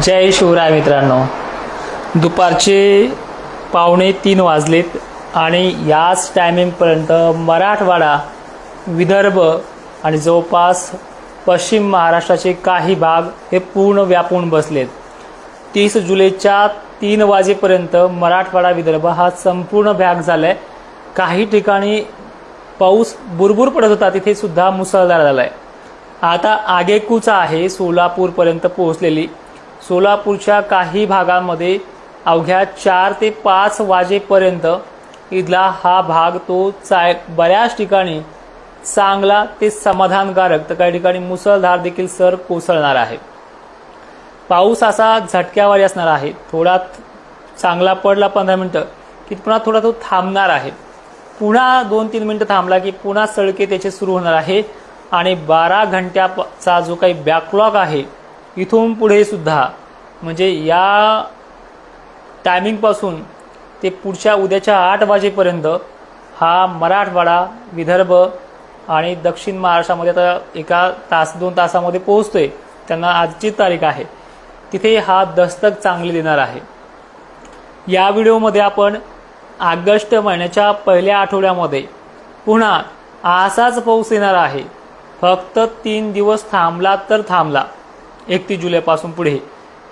जय शिवराय मित्रांनो, दुपारचे 2:45 वाजलेत आणि याच टायमिंगपर्यंत मराठवाडा, विदर्भ आणि जवळपास पश्चिम महाराष्ट्राचे काही भाग हे पूर्ण व्यापून बसलेत। 30 जुलैच्या 3 वाजेपर्यंत मराठवाडा, विदर्भ हा संपूर्ण भाग झालाय। काही ठिकाणी पाऊस बुरबुर पडत होता, तिथे सुद्धा मुसळधार झालाय। आता आगेकूच आहे सोलापूरपर्यंत पोहोचलेली। सोलापूरच्या काही भागांमध्ये अवघ्या 4 ते 5 वाजेपर्यंत इथला हा भाग तो बऱ्याच ठिकाणी चांगला ते समाधानकारक, तर काही ठिकाणी मुसळधार देखील सर कोसळणार आहे। पाऊस असा झटक्यावर असणार आहे। थोडा चांगला पडला 15 मिनिटं की पुन्हा थोडा तो थांबणार आहे, पुन्हा 2-3 मिनिटं थांबला की पुन्हा सळके त्याचे सुरू होणार आहे। आणि 12 घंट्याचा जो काही बॅकलॉग आहे इथून पुढे सुद्धा, म्हणजे या टायमिंगपासून ते पुढच्या उद्याच्या 8 वाजेपर्यंत हा मराठवाडा, विदर्भ आणि दक्षिण महाराष्ट्रामध्ये आता 1 तास 2 तासामध्ये पोहोचतोय। त्यांना आजची तारीख आहे, तिथे हा दस्तक चांगली देणार आहे। या व्हिडिओमध्ये आपण ऑगस्ट महिन्याच्या पहिल्या आठवड्यामध्ये पुन्हा असाच पाऊस येणार आहे। फक्त 3 दिवस थांबला तर थांबला 31 जुलैपासून पुढे,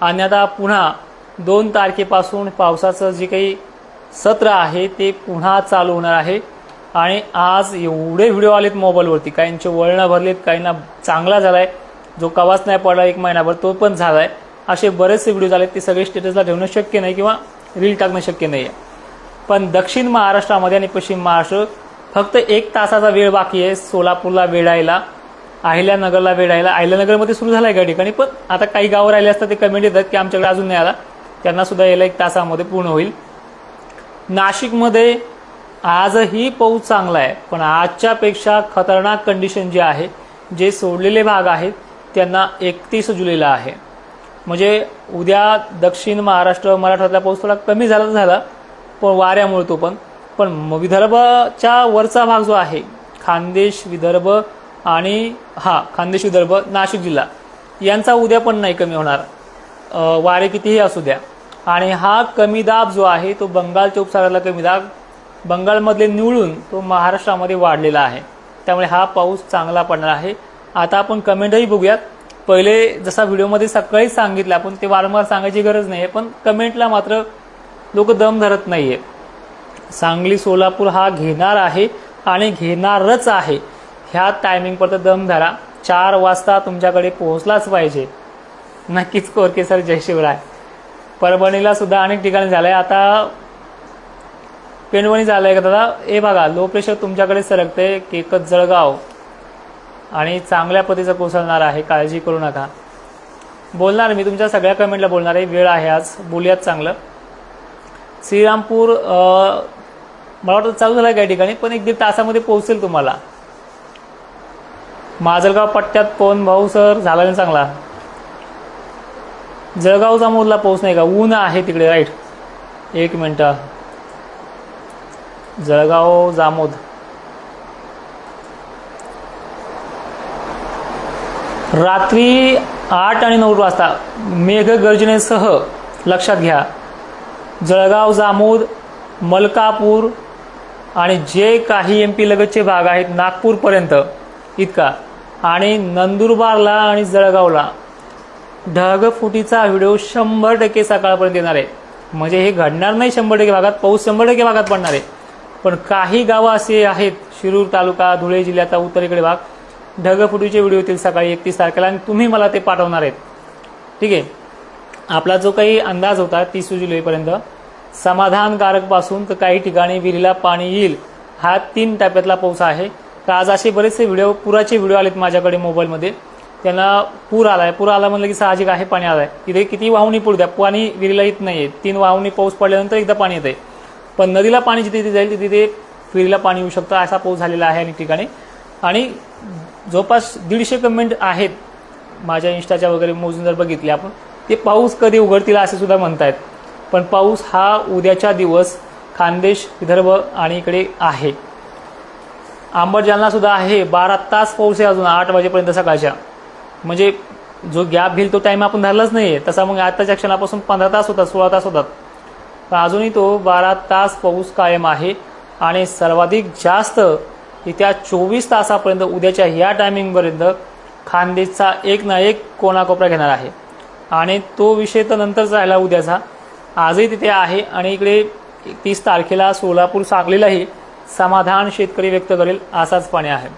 आणि आता पुन्हा 2 तारखेपासून पावसाचं जे काही सत्र आहे ते पुन्हा चालू होणार आहे। आणि आज एवढे व्हिडिओ आलेत मोबाईलवरती, काहींचे वळणं भरलेत, काहींना चांगला झालाय, जो कवाच नाही पडला 1 महिनाभर तो पण झालाय। असे बरेचसे व्हिडिओ झालेत, ते सगळे स्टेटसला ठेवणं शक्य नाही किंवा रील टाकणं शक्य नाही आहे। पण दक्षिण महाराष्ट्रामध्ये आणि पश्चिम महाराष्ट्र फक्त 1 तासाचा वेळ बाकी आहे सोलापूरला वेढायला, अहिल्यानगरला वेढायला। अहिल्यानगरमध्ये सुरू झालाय काही ठिकाणी, पण आता काही गावं राहिले असतात ते कमेंट येतात की आमच्याकडे अजून नाही आला, त्यांना सुद्धा यायला 1 तासामध्ये पूर्ण होईल। नाशिकमध्ये आजही पाऊस चांगला आहे, पण आजच्या पेक्षा खतरनाक कंडिशन जी आहे, जे सोडलेले भाग आहेत त्यांना 31 जुलैला आहे। म्हणजे उद्या दक्षिण महाराष्ट्र, मराठवाड्यातला पाऊस थोडा कमी झाला पण वाऱ्यामुळे तो पण विदर्भाच्या वरचा भाग जो आहे, खानदेश विदर्भ आणि खानदेश विदर्भ नाशिक जिल्हा यांचा उद्या पण नाही कमी होणार, वारे कितीही असू द्या। आणि हा कमी दाब जो आहे तो बंगालच्या उपसागराला कमी दाब बंगालमधले निवळून तो महाराष्ट्रामध्ये वाढलेला आहे, त्यामुळे हा पाऊस चांगला पडणार आहे। आता आपण कमेंटही बघूयात। पहिले जसा व्हिडिओमध्ये सकाळीच सांगितलं आपण, ते वारंवार सांगायची गरज नाही आहे, पण कमेंटला मात्र लोक दम धरत नाहीये। सांगली सोलापूर हा घेणार आहे आणि घेणारच आहे। ह्या टायमिंगपर्यंत दम धरा, 4 वाजता तुमच्याकडे पोहोचलाच पाहिजे। नक्कीच कोरके सर, जय शिवराय। परभणीला सुद्धा अनेक ठिकाणी झालंय, आता पेणवणी झालंय का दादा, हे बघा लो प्रेशर तुमच्याकडे सरकते, केकत जळगाव आणि चांगल्या पद्धतीचं कोसळणार आहे, काळजी करू नका। बोलणार मी तुमच्या सगळ्या कमेंटला बोलणार आहे, वेळ आहे आज, बोलूयात चांगलं। श्रीरामपूर मला वाटतं चालू झालं काही ठिकाणी, पण 1-1.5 तासामध्ये पोहोचेल तुम्हाला। माजलगाव पट्ट्यात पवन भाऊ सर झाला नाही चांगला। जळगाव जामोदला पाऊस नाही का, ऊन आहे तिकडे, राईट। 1 मिनिट, जळगाव जामोद रात्री 8 आणि 9 वाजता मेघगर्जनेसह लक्षात घ्या। जळगाव, जामोद, मलकापूर आणि जे काही MP लगतचे भाग आहेत नागपूरपर्यंत इतका, आणि नंदुरबारला आणि जळगावला ढगफुटीचा व्हिडिओ 100% सकाळपर्यंत येणार आहे। म्हणजे हे घडणार नाही 100% भागात, पाऊस 100% भागात पडणार आहे, पण काही गावं असे आहेत, शिरूर तालुका, धुळे जिल्ह्याचा उत्तरेकडे भाग, ढगफुटीचे व्हिडिओ येतील सकाळी 31 तारखेला, आणि तुम्ही मला ते पाठवणार आहेत। ठीक आहे। आपला जो काही अंदाज होता 30 जुलैपर्यंत समाधानकारक पासून तर काही ठिकाणी विहिरीला पाणी येईल, हा 3 टप्प्यातला पाऊस आहे। तर आज असे बरेचसे व्हिडिओ, पुराचे व्हिडिओ आलेत माझ्याकडे मोबाईलमध्ये, त्यांना पूर आला म्हणलं की साहजिक आहे, पाणी आलाय। तिथे किती वाहुणी पडू द्या, पाणी विहिरीला येत नाहीये। 3 वाहुणी पाऊस पडल्यानंतर एकदा पाणी येते, पण नदीला पाणी जिथे जाईल तिथे विहिरीला पाणी येऊ शकतं, असा पाऊस झालेला आहे अनेक ठिकाणी। आणि जवळपास 150 कमेंट आहेत माझ्या इंस्टाच्या वगैरे मोजून जर बघितले आपण, ते पाऊस कधी उघडतील असे सुद्धा म्हणतायत। पण पाऊस हा उद्याच्या दिवस खानदेश, विदर्भ आणि इकडे आहे। आंबट जालना सुद्धा आहे, 12 तास पाऊस आहे अजून 8 वाजेपर्यंत सकाळच्या। म्हणजे जो गॅप घेईल तो टाईम आपण धरलाच नाही आहे, तसा मग आताच्या क्षणापासून 15 तास होतात, 16 तास होतात, पण अजूनही तो 12 तास पाऊस कायम आहे. आणि सर्वाधिक जास्त येत्या 24 तासापर्यंत उद्याच्या ह्या टायमिंगपर्यंत खानदेशचा एक ना एक कोणाकोपरा घेणार आहे. आणि तो विषय तर नंतरच राहिला उद्याचा, आजही तिथे आहे. आणि इकडे 30 तारखेला सोलापूर सांगलीलाही समाधान शेतकरी व्यक्त करेल असाच पाणी आहे.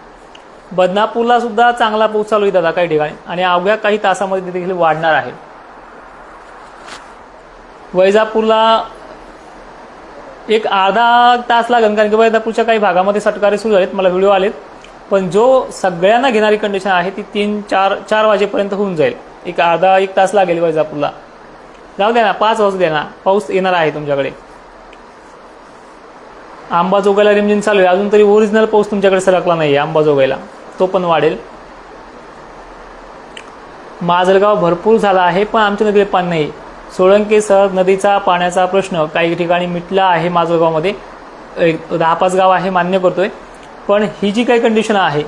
बदनापूरला सुद्धा चांगला पाऊस चालू आहे दादा काही ठिकाणी, आणि अवघ्या काही तासामध्ये देखील वाढणार आहे. वैजापूरला एक अर्धा तास लागेल, कारण की वैजापूरच्या काही भागामध्ये सटकारे सुरू झालेत, मला व्हिडिओ आलेत. पण जो सगळ्यांना घेणारी कंडिशन आहे ती 3-4 वाजेपर्यंत होऊन जाईल. एक अर्धा 1 तास लागेल वैजापूरला. जाऊ द्या ना, 5 वाजू द्या ना, पाऊस येणार आहे तुमच्याकडे. अंबाजोगाईला रिमझिम चालू आहे, अजून तरी ओरिजिनल पाऊस तुमच्याकडे सरकला नाही आहे अंबाजोगाईला, तो पण वाढेल. माजलगाव भरपूर झाला आहे, पण आमच्या नदीला पाणी नाही. सोळंकेसह नदीचा पाण्याचा प्रश्न काही ठिकाणी मिटला आहे. माजलगावमध्ये 10-5 गाव आहे, मान्य करतोय. पण ही जी काही कंडिशन आहे,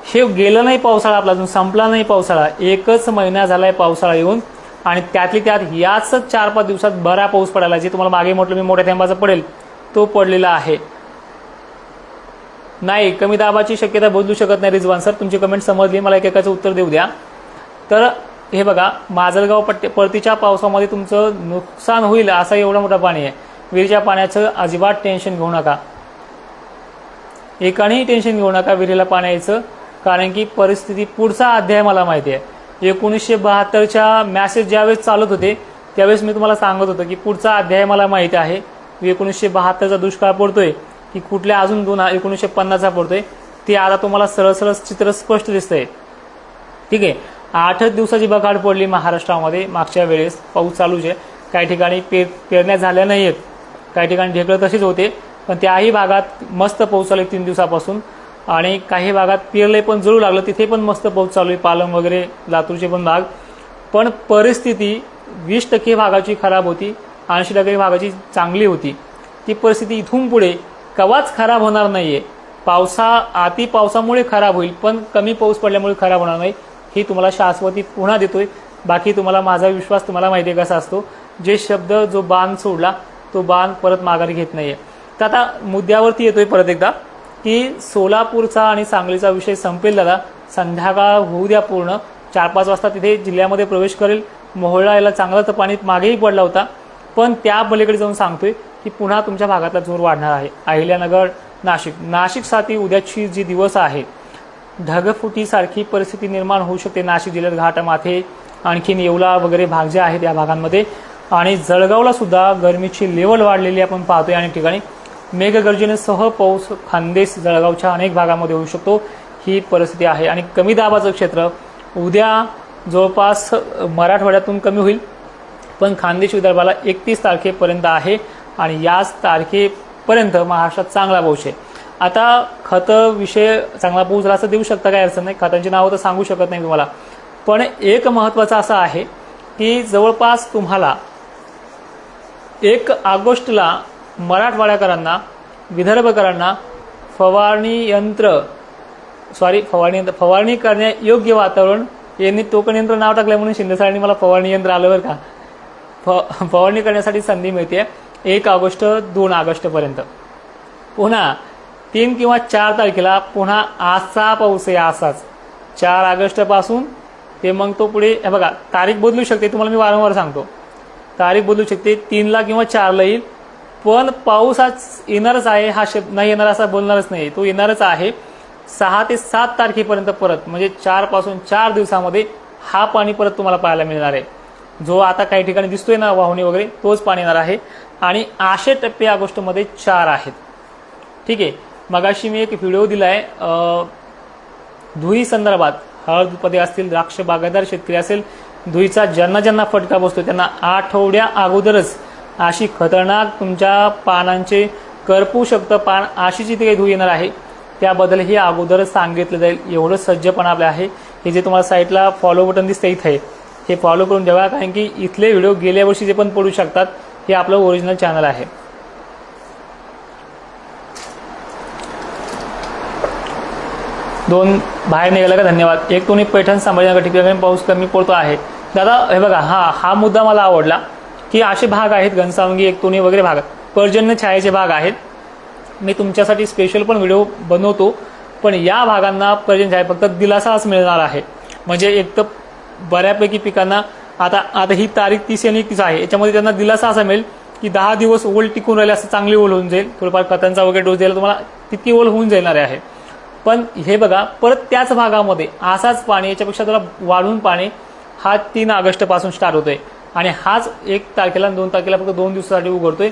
हे गेलं नाही पावसाळा आपला, अजून संपला नाही पावसाळा. 1च महिना झालाय पावसाळा येऊन, आणि त्यातली त्यात याच 4-5 दिवसात बरा पाऊस पडायला, जे तुम्हाला मागे म्हटलं मी मोठ्या थेंबाचा पडेल तो पडलेला आहे. नाही, कमी दाबाची शक्यता बदलू शकत नाही. रिजवान सर, तुमची कमेंट समजली, मला एकेकाचं उत्तर देऊ द्या. तर हे बघा, माजलगाव परतीच्या पावसामध्ये तुमचं नुकसान होईल असा एवढा मोठा पाणी आहे. विहिरीच्या पाण्याचं अजिबात टेन्शन घेऊ नका, एकानेही टेन्शन घेऊ नका विहिरीला पाण्याचं, कारण की परिस्थिती पुढचा अध्याय मला माहिती आहे. 1972च्या मॅसेज ज्यावेळेस चालत होते त्यावेळेस मी तुम्हाला सांगत होतो की पुढचा अध्याय मला माहिती आहे. 1972चा दुष्काळ पडतोय की कुठल्या अजून 1950चा पडतोय, ते आता तुम्हाला सरळ चित्र स्पष्ट दिसतंय. ठीक आहे, 8 दिवसाची बकाड पडली महाराष्ट्रामध्ये मागच्या वेळेस. पाऊस चालूच आहे, काही ठिकाणी पेरण्या झाल्या नाही आहेत, काही ठिकाणी ढेकळं तशीच होते, पण त्याही भागात मस्त पाऊस चालू आहे 3 दिवसापासून. आणि काही भागात पेरले पण जळू लागलं, तिथे पण मस्त पाऊस चालू आहे, पालम वगैरे लातूरचे पण भाग. पण परिस्थिती 20% भागाची खराब होती, 80% भागाची चांगली होती. ती परिस्थिती इथून पुढे कवाच खराब होणार नाहीये. अति पावसामुळे खराब होईल, पण कमी पाऊस पडल्यामुळे खराब होणार नाही, ही तुम्हाला शाश्वती पुन्हा देतोय. बाकी तुम्हाला माझा विश्वास तुम्हाला माहिती आहे कसा असतो, जे शब्द जो बाण सोडला तो बाण परत माघारी घेत नाहीये. तर आता मुद्द्यावरती येतोय परत एकदा, की सोलापूरचा आणि सांगलीचा विषय संपेल दादा. संध्याकाळ होऊ द्या पूर्ण, 4-5 वाजता तिथे जिल्ह्यामध्ये प्रवेश करेल. मोहोळला याला चांगलं तर पाणी मागेही पडला होता, पण त्या पलीकडे जाऊन सांगतोय की पुन्हा तुमच्या भागातला जोर वाढणार आहे. अहिल्यानगर, नाशिकसाठी उद्याची जी दिवस आहे, ढगफुटीसारखी परिस्थिती निर्माण होऊ शकते. नाशिक जिल्ह्यात घाटमाथे, आणखीन येवला वगैरे भाग जे आहेत या भागांमध्ये. आणि जळगावला सुद्धा गरमीची लेवल वाढलेली आपण पाहतोय. अनेक ठिकाणी मेघगर्जनेसह पाऊस खानदेश जळगावच्या अनेक भागामध्ये होऊ शकतो, ही परिस्थिती आहे. आणि कमी दाबाचं क्षेत्र उद्या जवळपास मराठवाड्यातून कमी होईल, पण खानदेश विदर्भाला 31 तारखेपर्यंत आहे. आणि याच तारखेपर्यंत महाराष्ट्रात चांगला पाऊस आहे. आता खतं विषय चांगला पाऊस असं देऊ शकता, काही अडचण नाही, खतांची नावं तर सांगू शकत नाही तुम्हाला. पण एक महत्त्वाचं असं आहे की जवळपास तुम्हाला 1 ऑगस्टला मराठवाड्याकरांना, विदर्भकरांना फवारणी करण्यायोग्य वातावरण, यांनी टोकन यंत्र नाव टाकलं म्हणून शिंदे सरांनी मला फवारणी यंत्र आलं बरं का, फवारणी करण्यासाठी संधी मिळते 1 ऑगस्ट 2 ऑगस्टपर्यंत. पुन्हा 3 किंवा 4 तारखेला पुन्हा असा पाऊस आहे, असाच 4 ऑगस्टपासून ते मग तो पुढे. हे बघा, तारीख बदलू शकते, तुम्हाला मी वारंवार सांगतो, तारीख बदलू शकते, 3ला किंवा 4ला येईल, पण पाऊस आज येणारच आहे. हा शब्द नाही येणार असा बोलणारच नाही, तो येणारच आहे. 6 ते 7 तारखेपर्यंत परत, म्हणजे 4 पासून 4 दिवसामध्ये हा पाणी परत तुम्हाला पाहायला मिळणार आहे. जो आता काही ठिकाणी दिसतोय ना वाहुणी वगैरे, तोच पाणी येणार आहे. आणि 8% ऑगस्टमध्ये 4 आहेत. ठीक आहे, मगाशी मी एक व्हिडिओ दिलाय धुई संदर्भात. हळद उत्पादक असतील, द्राक्ष बागायतदार शेतकरी असेल, धुईचा ज्यांना फटका बसतो त्यांना आठवड्या अगोदरच अशी खतरनाक तुमच्या पानांचे करपू शकतं पान, अशी जी काही धुई येणार आहे त्याबद्दल हे अगोदरच सांगितलं जाईल. एवढं सज्जपणा आपलं आहे. हे जे तुम्हाला साईटला फॉलो बटन दिसतं इथे, हे फॉलो करून ठेवा, कारण की इथले व्हिडिओ गेल्या वर्षी जे पण पडू शकतात, हे आपलं ओरिजिनल चॅनल आहे. दोन बाहेर निघाला का धन्यवाद. एक तोनी पैठण संभाजीनगर ठिकाणी पाऊस कमी पडतो आहे. दादा हे बघा, हा मुद्दा मला आवडला की असे भाग आहेत घनसावंगी, एक तोनी वगैरे भाग, पर्जन्य छायेचे भाग आहेत. मी तुमच्यासाठी स्पेशल पण व्हिडिओ बनवतो, पण या भागांना पर्जन्य छाया फक्त दिलासाच मिळणार आहे. म्हणजे एक तर बऱ्यापैकी पिकांना आता ही तारीख 30 आणि 31 आहे, याच्यामध्ये त्यांना दिलासा असा मिळेल की 10 दिवस ओल टिकून राहिले, असं चांगली ओल होऊन जाईल. थोडंफार खतांचा वगैरे डोस द्यायला तुम्हाला तितकी ओल होऊन जाणार आहे. पण हे बघा, परत त्याच भागामध्ये असाच पाणी, याच्यापेक्षा त्याला वाढून पाणी हा 3 ऑगस्टपासून स्टार्ट होतोय आणि हाच 1 तारखेला 2 तारखेला फक्त 2 दिवसासाठी उघडतोय.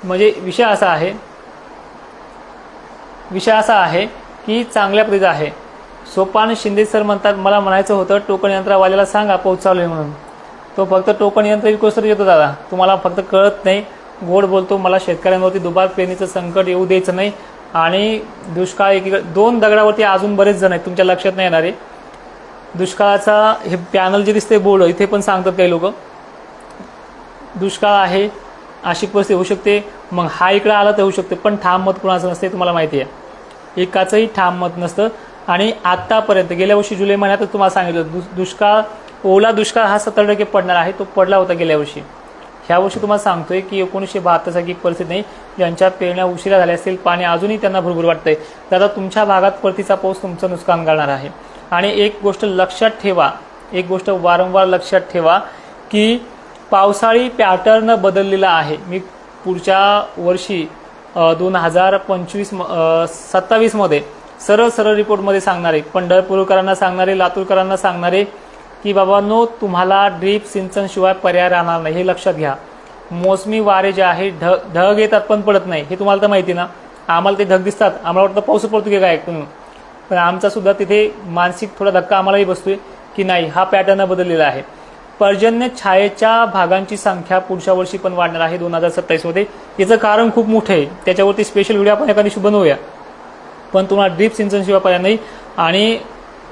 म्हणजे विषय असा आहे की चांगल्या पद्धतीचा आहे. सोपान शिंदे सर म्हणतात, मला म्हणायचं होतं टोकन यंत्रवाल्याला सांगा पाऊस चालू आहे म्हणून. तो फक्त टोकन यंत्र विकोसर येतो दादा, तुम्हाला फक्त कळत नाही. गोड बोलतो, मला शेतकऱ्यांवरती दुबार पेरणीचं संकट येऊ द्यायचं नाही. आणि दुष्काळ एकीकडे 2 दगडावरती अजून बरेच जण आहेत, तुमच्या लक्षात नाही येणारे. दुष्काळाचा हे पॅनल जे दिसते बोर्ड, इथे पण सांगतात काही लोक दुष्काळ आहे, अशी परिस्थिती होऊ शकते. मग हा इकडे आला तर होऊ शकते, पण ठाम मत कुणाचं नसते, तुम्हाला माहिती आहे. एकाचंही ठाम मत नसतं. आणि आत्तापर्यंत गेल्या वर्षी जुलै महिन्यातच तुम्हाला सांगितलं ओला दुष्काळ हा 70% पडणार आहे, तो पडला होता गेल्या वर्षी. ह्या वर्षी तुम्हाला सांगतोय की 1972 सारखी परिस्थिती नाही. ज्यांच्या पेरण्या उशिरा झाल्या असतील, पाणी अजूनही त्यांना भरपूर वाटतंय, दादा तुमच्या भागात परतीचा पाऊस तुमचं नुकसान करणार आहे. आणि एक गोष्ट लक्षात ठेवा, एक गोष्ट वारंवार लक्षात ठेवा की पावसाळी पॅटर्न बदललेला आहे. मी पुढच्या वर्षी 2027 मध्ये सरळ रिपोर्टमध्ये सांगणारे, पंढरपूरकरांना सांगणारे, लातूरकरांना सांगणारे की बाबांनो, तुम्हाला ड्रीप सिंचन शिवाय पर्याय राहणार नाही, हे लक्षात घ्या. मोसमी वारे जे आहे, ढग येतात पण पडत नाही, हे तुम्हाला तर माहिती ना. आम्हाला ते ढग दिसतात, आम्हाला वाटतं पाऊस पडतो की काय तुम्ही, पण आमचा सुद्धा तिथे मानसिक थोडा धक्का आम्हालाही बसतोय की नाही, हा पॅटर्न बदललेला आहे. पर्जन्य छायेच्या भागांची संख्या पुढच्या वर्षी पण वाढणार आहे 2027 मध्ये. याचं कारण खूप मोठं आहे, त्याच्यावरती स्पेशल व्हिडिओ आपण एका दिवशी बनवूया. पण तुम्हाला ड्रीप सिंचन शिवाय पर्याय नाही. आणि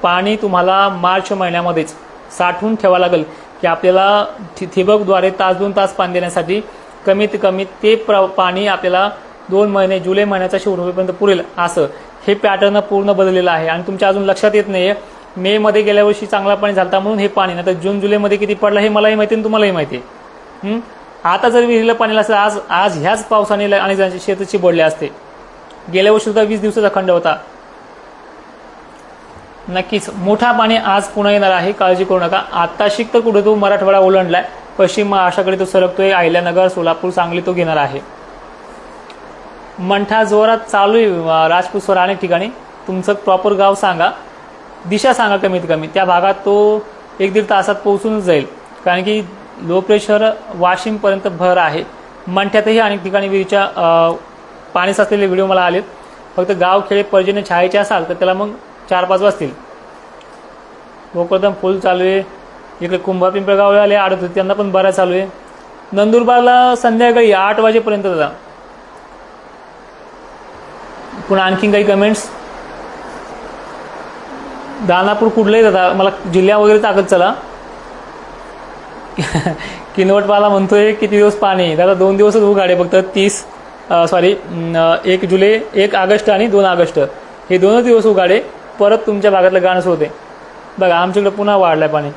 पाणी तुम्हाला मार्च महिन्यामध्येच साठवून ठेवावं लागेल की आपल्याला ठिबकद्वारे तास 2 तास पाणी देण्यासाठी कमीत कमी ते पाणी आपल्याला 2 महिने, जुलै महिन्याचा शेवट होईपर्यंत पुरेल. असं हे पॅटर्न पूर्ण बदललेलं आहे. आणि तुमच्या अजून लक्षात येत नाहीये, मे मध्ये गेल्या वर्षी चांगला पाणी झालं म्हणून हे पाणी, नाही तर जून जुलैमध्ये किती पडलं हे मलाही माहिती आणि तुम्हालाही माहिती आहे. आता जर विहिरीला पाणी असं आज ह्याच पावसाने आणि ज्यांचे शेताची बोलले असते. गेल्या वर्षी सुद्धा 20 दिवसाचा खंड होता. नक्कीच मोठा पाणी आज पुन्हा येणार आहे, काळजी करू नका. आता शिक तर कुठे तो मराठवाडा ओलांडलाय, पश्चिम महाराष्ट्राकडे तो सरकतोय, अहिल्यानगर, सोलापूर, सांगली तो घेणार आहे. मंठा जोरात चालू आहे राजपूतसर अनेक ठिकाणी. तुमचं प्रॉपर गाव सांगा, दिशा सांगा, कमीत कमी त्या भागात तो 1-1.5 तासात पोहोचूनच जाईल. कारण की लो प्रेशर वाशिमपर्यंत भर आहे. मंठ्यातही अनेक ठिकाणी विहिरीच्या पाणी साचलेले व्हिडिओ मला आलेत. फक्त गाव खेडे पर्जन्य छायेचे असाल तर त्याला मग 4-5 वाजतील. भोकरदन फुल चालू आहे. इकडे कुंभापिंपळगाव आले आडत होते, त्यांना पण बऱ्याच चालू आहे. नंदुरबारला संध्याकाळी 8 वाजेपर्यंत दादा. पुन्हा आणखीन काही कमेंट्स. दानापूर कुठलंही दादा, मला जिल्ह्या वगैरे ताकद चला. किनवटवाला म्हणतोय किती दिवस पाणी, दादा 2 दिवसच उघाडे फक्त. 1 जुलै, 1 ऑगस्ट आणि 2 ऑगस्ट हे 2 दिवस उघाडे. परत तुमच्या भागातलं गाणं होते बघा. आमच्याकडे पुन्हा वाढलंय पाणी.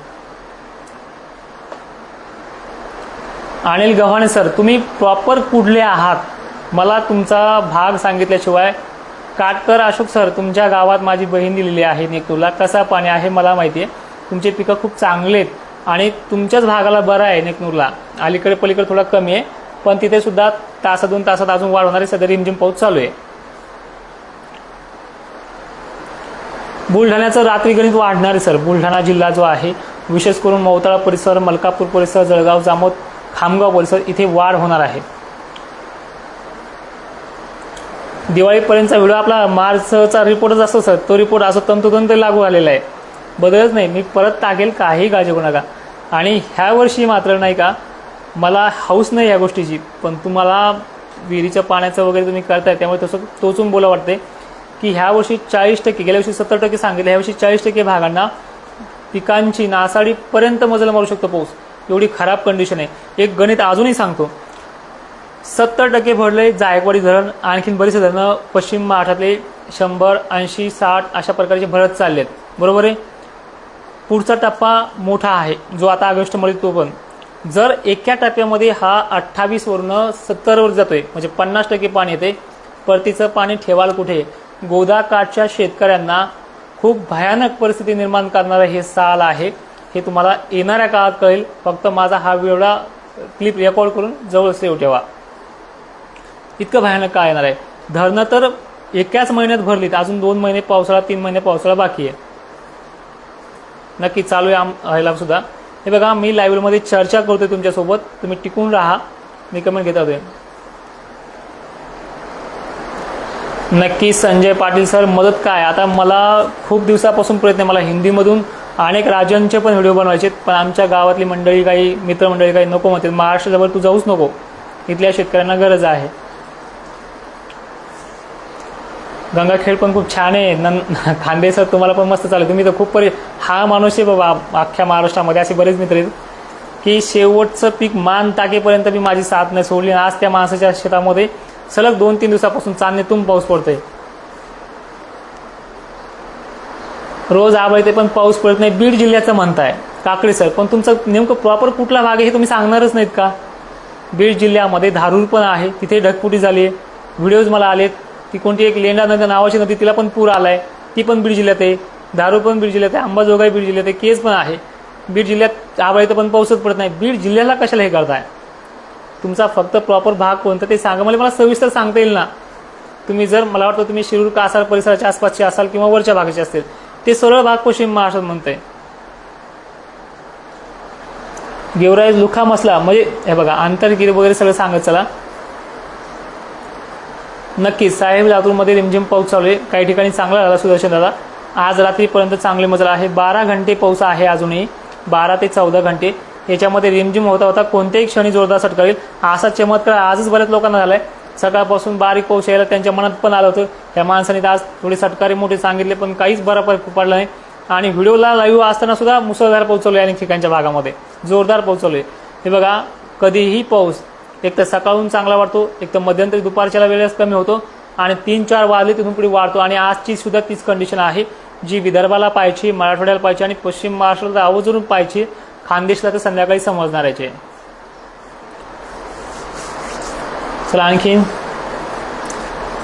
अनिल गव्हाणे सर, तुम्ही प्रॉपर कुठले आहात मला तुमचा भाग सांगितल्याशिवाय. काटकर अशोक सर, तुमच्या गावात माझी बहीण दिलेली आहे नेकनूरला, कसा पाणी आहे मला माहिती आहे. तुमचे पिकं खूप चांगले आहेत आणि तुमच्याच भागाला बरं आहे नेकनूरला. अलीकडे पलीकडे थोडा कमी आहे, पण तिथे सुद्धा 1-2 तासात अजून वाढ होणारी सध्या रिमझिम पाऊस चालू आहे. बुलढाण्याचं रात्री गणित वाढणार आहे सर. बुलढाणा जिल्हा जो आहे, विशेष करून मोताळा परिसर, मलकापूर परिसर, जळगाव, जामोद, खामगाव परिसर, इथे वाढ होणार आहे. दिवाळीपर्यंतचा व्हिडिओ आपला मार्चचा रिपोर्टच असतो सर. तो रिपोर्ट असं तंतोतंत लागू आलेला आहे, बदलच नाही. मी परत टाकेल, काही काळजी करू नका. आणि ह्या वर्षी मात्र नाही का, मला हौस नाही या गोष्टीची, पण तुम्हाला विहिरीच्या पाण्याचं वगैरे तुम्ही करताय त्यामुळे तसं टोचून बोला वाटते की ह्या वर्षी 40%, गेल्या वर्षी 70% सांगितलं, ह्या वर्षी 40% भागांना पिकांची नासाडीपर्यंत मजल मारू शकतो पाऊस. एवढी खराब कंडिशन आहे. एक गणित अजूनही सांगतो, 70% भरले जायकवाडी धरण. आणखीन बरीच धरणं पश्चिम महाराष्ट्रातले 100, 80, 60 अशा प्रकारचे भरत चालले आहेत, बरोबर आहे. पुढचा टप्पा मोठा आहे जो आता ऑगस्टमध्ये, तो पण जर एका टप्प्यामध्ये हा 28 वरून 70 वर जातोय म्हणजे 50% पाणी येते, परतीचं पाणी ठेवाल कुठे. गोदाकाठच्या शेतकऱ्यांना खूप भयानक परिस्थिती निर्माण करणारं हे साल आहे, हे तुम्हाला येणाऱ्या काळात कळेल. फक्त माझा हा व्हिडिओ क्लिप रेकॉर्ड करून जवळ सेव्ह ठेवा. इतकं भयानक काय येणार आहे. धरणं तर एकाच महिन्यात भरलीत, अजून 2 महिने पावसाळा, 3 महिने पावसाळा बाकी आहे. नक्की चालू आहे ह्याला सुद्धा. हे बघा, मी लाईव्हमध्ये चर्चा करतोय तुमच्यासोबत, तुम्ही टिकून राहा. मी कमेंट घेत होते. नक्की संजय पाटील सर, मदत काय. आता मला खूप दिवसापासून प्रयत्न आहे, मला हिंदीमधून अनेक राज्यांचे पण व्हिडिओ बनवायचे, पण आमच्या गावातली मंडळी, काही मित्रमंडळी काही नको म्हणते, महाराष्ट्राजवळ तू जाऊच नको, इथल्या शेतकऱ्यांना गरज आहे. गंगाखेड पण खूप छान आहे. खांदे सर, तुम्हाला पण मस्त चालेल. तुम्ही तर खूप हा माणूस आहे बाबा, अख्ख्या महाराष्ट्रामध्ये असे बरेच मित्र आहेत की शेवटचं पीक मान टाकेपर्यंत मी माझी साथ नाही सोडली. आज त्या माणसाच्या शेतामध्ये सलग 2-3 दिवसापासून चांदणीतून पाऊस पडतोय. रोज आबळते पण पाऊस पडत नाही. बीड जिल्ह्याचं म्हणताय काकडे सर, पण तुमचं नेमकं प्रॉपर कुठला भाग आहे हे तुम्ही सांगणारच नाहीत का. बीड जिल्ह्यामध्ये धारूर पण आहे, तिथे ढगफुटी झाली आहे, व्हिडिओज मला आलेत. ती कोणती एक लेंडा नदी नावाची नदी, तिला पण पूर आलाय, ती पण बीड जिल्ह्यात आहे. धारूर पण बीड जिल्ह्यात आहे, अंबाजोगाई बीड जिल्ह्यात आहे, केज पण आहे. बीड जिल्ह्यात आबळते पण पाऊसच पडत नाही. बीड जिल्ह्याला कशाला हे करताय. तुमचा फक्त प्रॉपर भाग कोणता ते सांगा, मला सविस्तर सांगता येईल ना. तुम्ही जर, मला वाटतं तुम्ही शिरूर कासार परिसराच्या आसपासचे असाल किंवा वरच्या भागाचे असतील, ते सरळ भाग पश्चिम महाराष्ट्रात म्हणतंय. गेवराई लुखा मसला म्हणजे हे बघा, आंतरगिरी वगैरे सगळं सांगत चला. नक्कीच साहेब, लातूरमध्ये रिमझिम पाऊस चालू आहे, काही ठिकाणी चांगला झाला. सुदर्शन दादा, आज रात्रीपर्यंत चांगले मजल आहे. 12 घंटे पाऊस आहे अजूनही, 12 ते 14 घंटे. याच्यामध्ये रिमझिम होता होता कोणत्याही क्षणी जोरदार सटकावेल असा चमत्कार आजच बऱ्याच लोकांना झालाय. सकाळपासून बारीक पाऊस यायला त्यांच्या मनात पण आलं होतं. त्या माणसाने आज थोडी सटकारी मोठे सांगितले, पण काहीच बरा पडला नाही. आणि व्हिडिओला लाईव्ह असताना सुद्धा मुसळधार पाऊस चालू आहे, अनेक ठिकाणच्या भागामध्ये जोरदार पाऊस चालू आहे. हे बघा, कधीही पाऊस एक तर सकाळून चांगला वाटतो, एक तर मध्यंतरी दुपारच्या वेळेस कमी होतो आणि 3-4 वाजले तिथून पुढे वाढतो. आणि आजची सुद्धा तीच कंडिशन आहे जी विदर्भाला पाहिजे, मराठवाड्याला पाहिजे आणि पश्चिम महाराष्ट्राला आवर्जून पाहिजे. खानदेशला तर संध्याकाळी समजणार आहे. चला आणखीन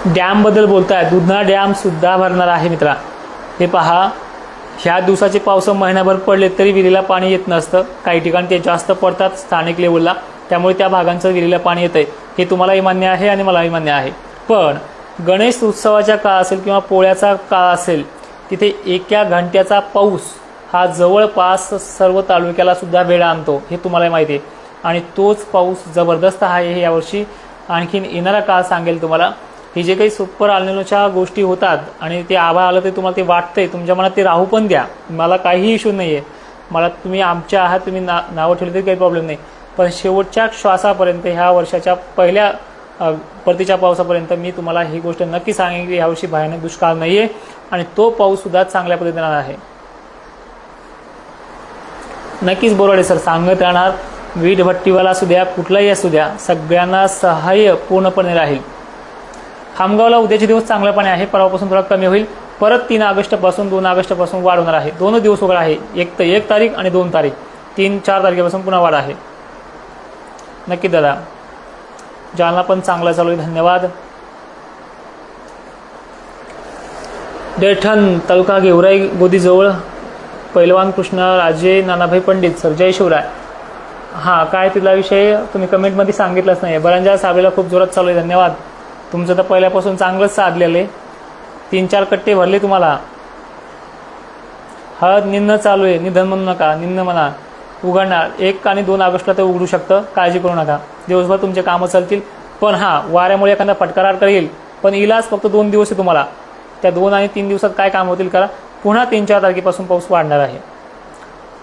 डॅम बद्दल बोलताय. दुधना डॅम सुद्धा भरणार आहे मित्रा. हे पहा, ह्या दिवसाचे पाऊस महिनाभर पडले तरी विहिरीला पाणी येत नसतं. काही ठिकाणी ते जास्त पडतात स्थानिक लेवलला, त्यामुळे त्या भागांचं विहिरीला पाणी येतंय. हे तुम्हालाही मान्य आहे आणि मलाही मान्य आहे. पण गणेश उत्सवाचा काळ असेल किंवा पोळ्याचा काळ असेल, तिथे एका घंट्याचा पाऊस हा जवळपास सर्व तालुक्याला सुद्धा वेळ आणतो, हे तुम्हाला माहिती आहे. आणि तोच पाऊस जबरदस्त आहे हे यावर्षी. आणखीन येणारा काळ सांगेल तुम्हाला. हे जे काही सुपर अल्निनोच्या गोष्टी होतात आणि ते आभाळ आलं ते तुम्हाला ते वाटतंय, तुमच्या मनात ते राहू पण द्या, मला काही इश्यू नाही आहे. मला तुम्ही आमच्या आहात, तुम्ही नावं ठेवली तरी काही प्रॉब्लेम नाही. पण शेवटच्या श्वासापर्यंत, ह्या वर्षाच्या पहिल्या परतीच्या पावसापर्यंत मी तुम्हाला ही गोष्ट नक्की सांगेन की यावर्षी भयानक दुष्काळ नाही आहे आणि तो पाऊससुद्धा चांगल्या पद्धतीने आहे. नक्कीच बोराडे सर सांगत राहणार. वीट भट्टीवाला असू द्या, कुठलाही असू द्या, सगळ्यांना सहाय्य पूर्णपणे राहील. खामगावला उद्याचे दिवस चांगलं पाणी आहे, परवापासून थोडा कमी होईल. परत 3 ऑगस्टपासून 2 ऑगस्टपासून वाढ होणार आहे. 2 दिवस वगैरे आहे, 1 तारीख आणि 2 तारीख, 3-4 तारखेपासून पुन्हा वाढ आहे. नक्की दादा. जालना पण चांगला चालू आहे, धन्यवाद. दैठण तालुका गेवराई गोदीजवळ पैलवान कृष्णराजे नानाभाई पंडित सर, जय शिवराय. हां, काय तिथला विषय तुम्ही कमेंटमध्ये सांगितलंच नाही. बरांजा साबळेला खूप जोरात चालू आहे, धन्यवाद. तुमचं तर पहिल्यापासून चांगलंच साधलेलं आहे. 3-4 कट्टे भरले तुम्हाला. हळद निन्न चालू आहे, निधन म्हणू नका, निन्न म्हणा. उघडणार 1 आणि 2 ऑगस्टला ते उघडू शकतं, काळजी करू नका. दिवसभर तुमचे कामं चालतील. पण हां, वाऱ्यामुळे एखादा फटका येईल, पण इलाज फक्त 2 दिवस आहे तुम्हाला. त्या 2 आणि 3 दिवसात काय काम होतील करा. पुन्हा 3-4 तारखेपासून पाऊस वाढणार आहे.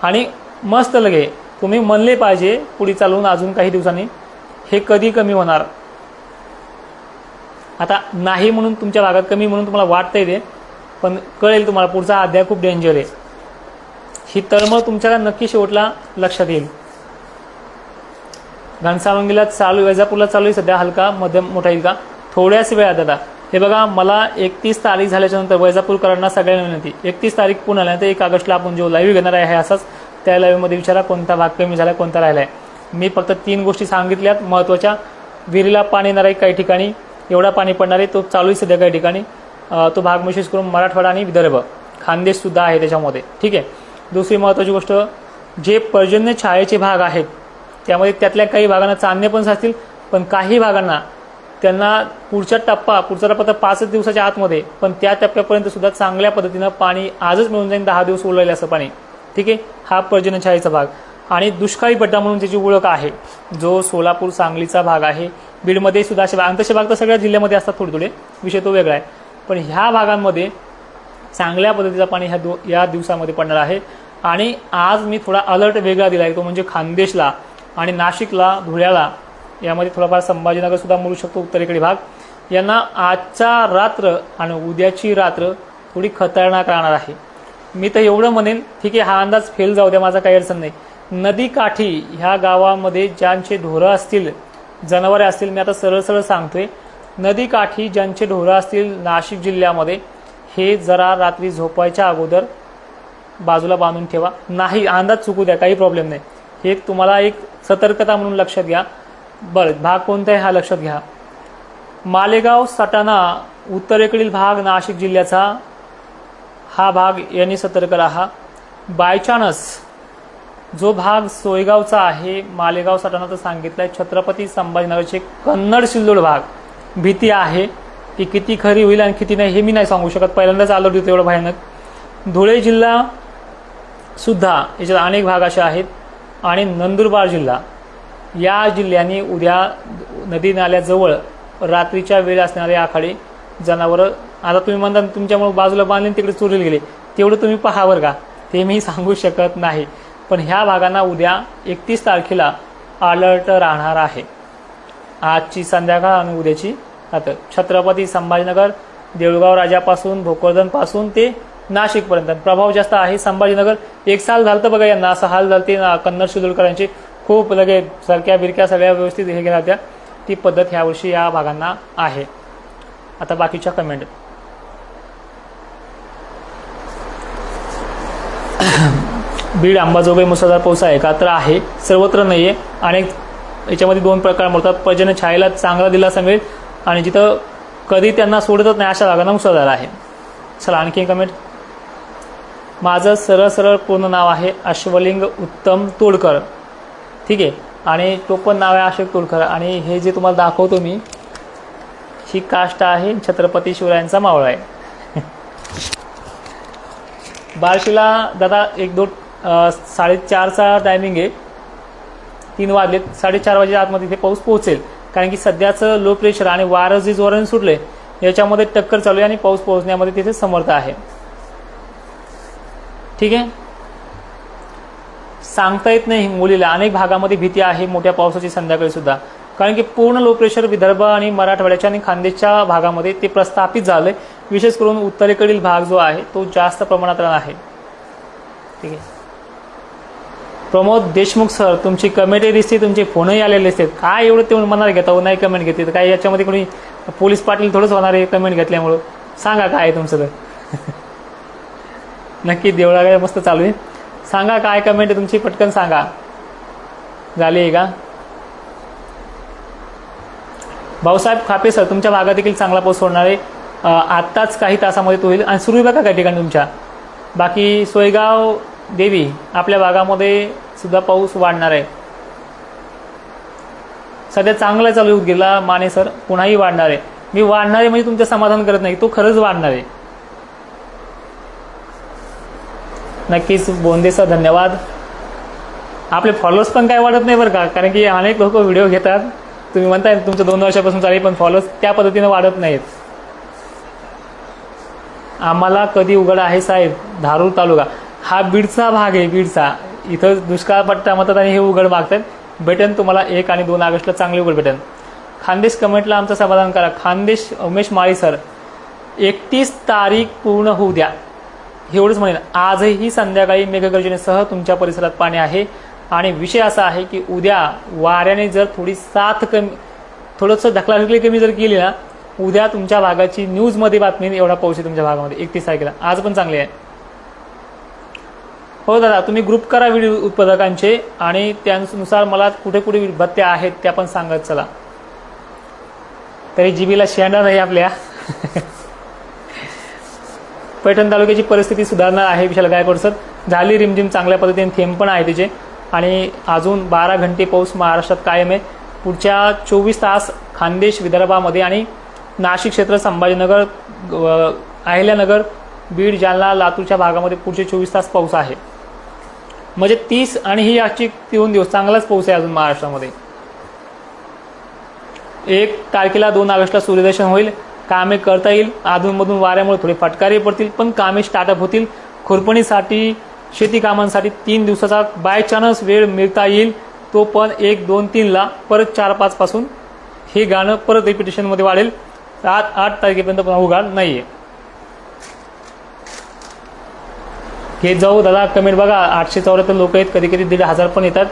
आणि मस्त लगे तुम्ही म्हणले पाहिजे पुढे चालून अजून काही दिवसांनी हे कधी कमी होणार. आता नाही म्हणून तुमच्या भागात कमी म्हणून तुम्हाला वाटतंय ते, पण कळेल तुम्हाला पुढचा अध्याय खूप डेंजर आहे. ही तळमळ तुमच्याला नक्की शेवटला लक्षात येईल. घनसावंगीला चालू, वैजापूरला चालू आहे सध्या, हलका मध्यम मोठा येईल का थोड्याच वेळात. दादा हे बघा, मला 31 तारीख झाल्याच्यानंतर वैजापूरकरांना सगळ्यांना विनंती, 31 तारीख पूर्ण आल्यानंतर 1 ऑगस्टला आपण जो लाईव्ह घेणार आहे असाच, त्या लाईव्हमध्ये विचारा कोणता भाग कमी झाला, कोणता राहिला आहे. मी फक्त 3 गोष्टी सांगितल्यात महत्त्वाच्या. विहिरीला पाणी येणार आहे काही ठिकाणी, एवढा पाणी पडणार आहे, तो चालू आहे सध्या काही ठिकाणी. तो भाग विशेष करून मराठवाडा आणि विदर्भ, खानदेशसुद्धा आहे त्याच्यामध्ये. ठीक आहे. दुसरी महत्त्वाची गोष्ट, जे पर्जन्य छायेचे भाग आहेत त्यामध्ये त्यातल्या काही भागांना चांदणे पण असतील, पण काही भागांना त्यांना पुढचा टप्पा तर 5 दिवसाच्या आतमध्ये, पण त्या टप्प्यापर्यंत सुद्धा चांगल्या पद्धतीनं पाणी आजच मिळून जाईल, 10 दिवस उरलेलं असं पाणी. ठीक आहे. हा पर्जन्य छायेचा भाग. आणि दुष्काळी पट्टा म्हणून त्याची ओळख आहे, जो सोलापूर सांगलीचा भाग आहे. बीडमध्ये सुद्धा असे भाग, तसे भाग तर सगळ्या जिल्ह्यामध्ये असतात, थोडे थोडे, विषय तो वेगळा आहे. पण ह्या भागांमध्ये चांगल्या पद्धतीचा पाणी या दिवसामध्ये पडणार आहे. आणि आज मी थोडा अलर्ट वेगळा दिला आहे, तो म्हणजे खानदेशला आणि नाशिकला, धुळ्याला, यामध्ये थोडाफार संभाजीनगरसुद्धा मिळू शकतो, उत्तरेकडे भाग. यांना आजचा रात्र आणि उद्याची रात्र थोडी खतरनाक राहणार आहे. मी तर एवढं म्हणेन, ठीक आहे, हा अंदाज फेल जाऊ द्या, माझा काही अडचण नाही. नदीकाठी ह्या गावामध्ये ज्यांचे ढोरं असतील, जनावरे असतील, मी आता सरळ सरळ सांगतोय, नदीकाठी ज्यांचे ढोरं असतील नाशिक जिल्ह्यामध्ये, हे जरा रात्री झोपायच्या अगोदर बाजूला बांधून ठेवा. नाही, अंदाज चुकू द्या, काही प्रॉब्लेम नाही. हे तुम्हाला एक सतर्कता म्हणून लक्षात घ्या. बरं, भाग कोणता आहे हा लक्षात घ्या. मालेगाव, सटाणा, उत्तरेकडील भाग नाशिक जिल्ह्याचा, हा भाग यांनी सतर्क राहा. बायचान्स जो भाग सोयगावचा आहे, मालेगाव, सटाणा तर सांगितलं आहे, छत्रपती संभाजीनगरचे कन्नड सिल्लोड भाग, भीती आहे. ती किती खरी होईल आणि किती नाही हे मी नाही सांगू शकत, पहिल्यांदाच आलो होतो एवढं भयानक. धुळे जिल्हा सुद्धा याच्यात अनेक भाग असे आहेत. आणि नंदुरबार जिल्हा, या जिल्ह्यांनी उद्या नदी नाल्याजवळ रात्रीच्या वेळ असणारे आखाडे जनावरं, आता तुम्ही म्हणता तुमच्यामुळे बाजूला बांधले तिकडे चोरीला गेले, तेवढं तुम्ही पहा बरं का, ते मी सांगू शकत नाही. पण ह्या भागांना उद्या 31 तारखेला अलर्ट राहणार आहे. आजची संध्याकाळ आणि उद्याची रात्र. छत्रपती संभाजीनगर, देऊळगाव राजापासून, भोकरदनपासून ते नाशिकपर्यंत प्रभाव जास्त आहे. संभाजीनगर, 1 साल झालं तर बघा यांना असं हाल झालं, ते कन्नड शिदोलकरांचे खूप लगे सरक्या बिरक्या सगळ्या व्यवस्थित हे गेल्या होत्या. ती पद्धत ह्यावर्षी या भागांना आहे. आता बाकीच्या कमेंट. बीड, अंबाजोगाई मुसळधार पाऊस आहे का? तर आहे, सर्वत्र नाही आहे. अनेक याच्यामध्ये 2 प्रकार मोडतात. पर्जन्य छायेला चांगला दिलासा मिळेल आणि जिथं कधी त्यांना सोडतच नाही अशा भागांना मुसळधार आहे. चला आणखी कमेंट. माझं सरळ पूर्ण नाव आहे अश्वलिंग उत्तम तोडकर. ठीक आहे. आणि तो पण नाव आहे अशोक तोडकर. आणि हे जे तुम्हाला दाखवतो मी, ही कास्ट आहे छत्रपती शिवरायांचा मावळा आहे. बार्शीला दादा 1-2 4:30चा टायमिंग आहे, 3 वाजलेत, 4:30 वाजेच्या आतमध्ये इथे पाऊस पोहोचेल. कारण की सध्याचं लो प्रेशर आणि वारं जे जोराने सुटले याच्यामध्ये टक्कर चालू आहे आणि पाऊस पोहोचण्यामध्ये तिथे समर्थ आहे. ठीक आहे. सांगता येत नाही हिंगोलीला, अनेक भागामध्ये भीती आहे मोठ्या पावसाची संध्याकाळी सुद्धा, कारण की पूर्ण लो प्रेशर विदर्भ आणि मराठवाड्याच्या आणि खानदेशच्या भागामध्ये ते प्रस्थापित झालंय. विशेष करून उत्तरेकडील भाग जो आहे तो जास्त प्रमाणात आहे. ठीक आहे. प्रमोद देशमुख सर, तुमची कमेंटही दिसते, तुमचे फोनही आलेले असतात. काय एवढं ते मनाला घेता, नाही कमेंट घेते तर काय याच्यामध्ये कोणी पोलीस पाटील थोडंच होणार आहे कमेंट घेतल्यामुळं? सांगा काय आहे तुमचं तर. नक्की देवळा मस्त चालू आहे. सांगा काय कमेंट आहे तुमची, पटकन सांगा. झाली आहे का? भाऊसाहेब खापे सर, तुमच्या भागात देखील चांगला पाऊस होणार आहे. आत्ताच काही तासामध्ये तो होईल आणि सुरू बघा काही ठिकाणी तुमच्या. बाकी सोयगाव देवी आपल्या भागामध्ये सुद्धा पाऊस वाढणार आहे. सध्या चांगला चालू होत गेला माने सर, पुन्हाही वाढणार आहे. मी वाढणार आहे म्हणजे तुमचं समाधान करत नाही, तो खरंच वाढणार आहे. नक्कीच बोंदे सर, धन्यवाद. आपले फॉलोअर्स पण काय वाढत नाही बरं का, कारण की अनेक लोक व्हिडिओ घेतात. तुम्ही म्हणताय तुमचं 2 वर्षापासून चालेल, पण फॉलोअर्स त्या पद्धतीने वाढत नाहीत. आम्हाला कधी उघड आहे साहेब? धारूर तालुका हा बीडचा भाग आहे, बीडचा. इथं दुष्काळ पट्टा म्हणतात आणि हे उघड मागतात. भेटेन तुम्हाला 1 आणि 2 ऑगस्टला चांगली उघड भेटेन. खानदेश कमेंटला आमचं समाधान करा. खानदेश उमेश माळी सर, 31 तारीख पूर्ण होऊ द्या एवढंच म्हणेन. आजही संध्याकाळी मेघगर्जनेसह तुमच्या परिसरात पाणी आहे. आणि विषय असा आहे की उद्या वाऱ्याने जर थोडी साथ कमी, थोडंसं ढकलाढकली कमी जर केली ना, उद्या तुमच्या भागाची न्यूजमध्ये बातमी एवढा पाऊस आहे तुमच्या भागामध्ये 31 तारखेला. आज पण चांगली आहे. हो दादा, तुम्ही ग्रुप करा व्हिडिओ उत्पादकांचे आणि त्यानुसार मला कुठे कुठे भत्त्या आहेत त्या पण सांगत चला. तरी जीबीला शेंडा नाही आपल्या. पैठण तालुक्याची परिस्थिती सुधारणार आहे विशाल गायकवाड सर. झाली रिमझिम, चांगल्या पद्धतीने थेंब पण आहे तिचे आणि अजून 12 घंटे पाऊस महाराष्ट्रात कायम आहे. पुढच्या 24 तास खानदेश विदर्भामध्ये आणि नाशिक क्षेत्र, संभाजीनगर, अहिल्यानगर, बीड, जालना, लातूरच्या भागामध्ये पुढचे 24 तास पाऊस आहे. म्हणजे 30 आणि ही आजची 3 दिवस चांगलाच पाऊस आहे अजून महाराष्ट्रामध्ये. 1 तारखेला 2 ऑगस्टला सूर्यदर्शन होईल. कामे करता येईल. अधूनमधून वाऱ्यामुळे थोडे फटकारे पडतील पण कामे स्टार्टअप होतील. खुरपणीसाठी, शेती कामांसाठी 3 दिवसाचा बाय चान्स वेळ मिळता येईल. तो पण 1, 2, 3ला परत 4, 5 पासून हे गाणं परत रिपिटेशनमध्ये वाढेल. 8 तारखेपर्यंत पुन्हा उघाड नाही आहे. हे जाऊ दादा कमेंट बघा. 874 लोक आहेत, कधी कधी 1,500 पण येतात.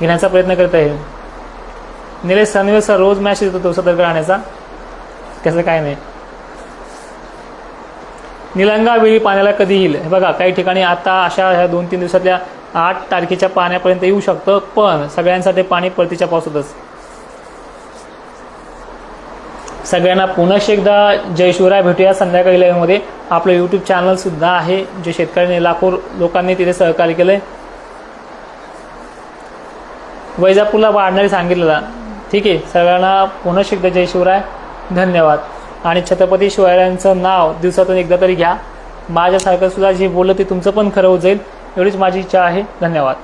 घेण्याचा प्रयत्न करत आहे. निलेश सनवे सर रोज मॅसेज येतो सतर्क राहण्याचा, त्याचं काय नाही. निलंगा वेळी पाण्याला कधी येईल हे बघा. काही ठिकाणी आता अशा ह्या 2-3 दिवसातल्या 8 तारखेच्या पाण्यापर्यंत येऊ शकतं पण सगळ्यांसाठी पाणी परतीच्या पावसातच. सगळ्यांना पुन्हा एकदा जय शिवराय. भेटूया संध्याकाळी लाईव्हमध्ये. आपलं यूट्यूब चॅनल सुद्धा आहे जे शेतकऱ्यांनी लाखो लोकांनी तिथे सहकार्य केलंय. वैजापूरला वाढणारी सांगितलेला. ठीक आहे, सगळ्यांना पुन्हा एकदा जय शिवराय. धन्यवाद. आणि छत्रपती शिवरायांचं नाव दिवसातून एकदा तरी घ्या. माझ्यासारखं सुद्धा जे बोललं ते तुमचं पण खरं होत जाईल एवढीच माझी इच्छा आहे. धन्यवाद.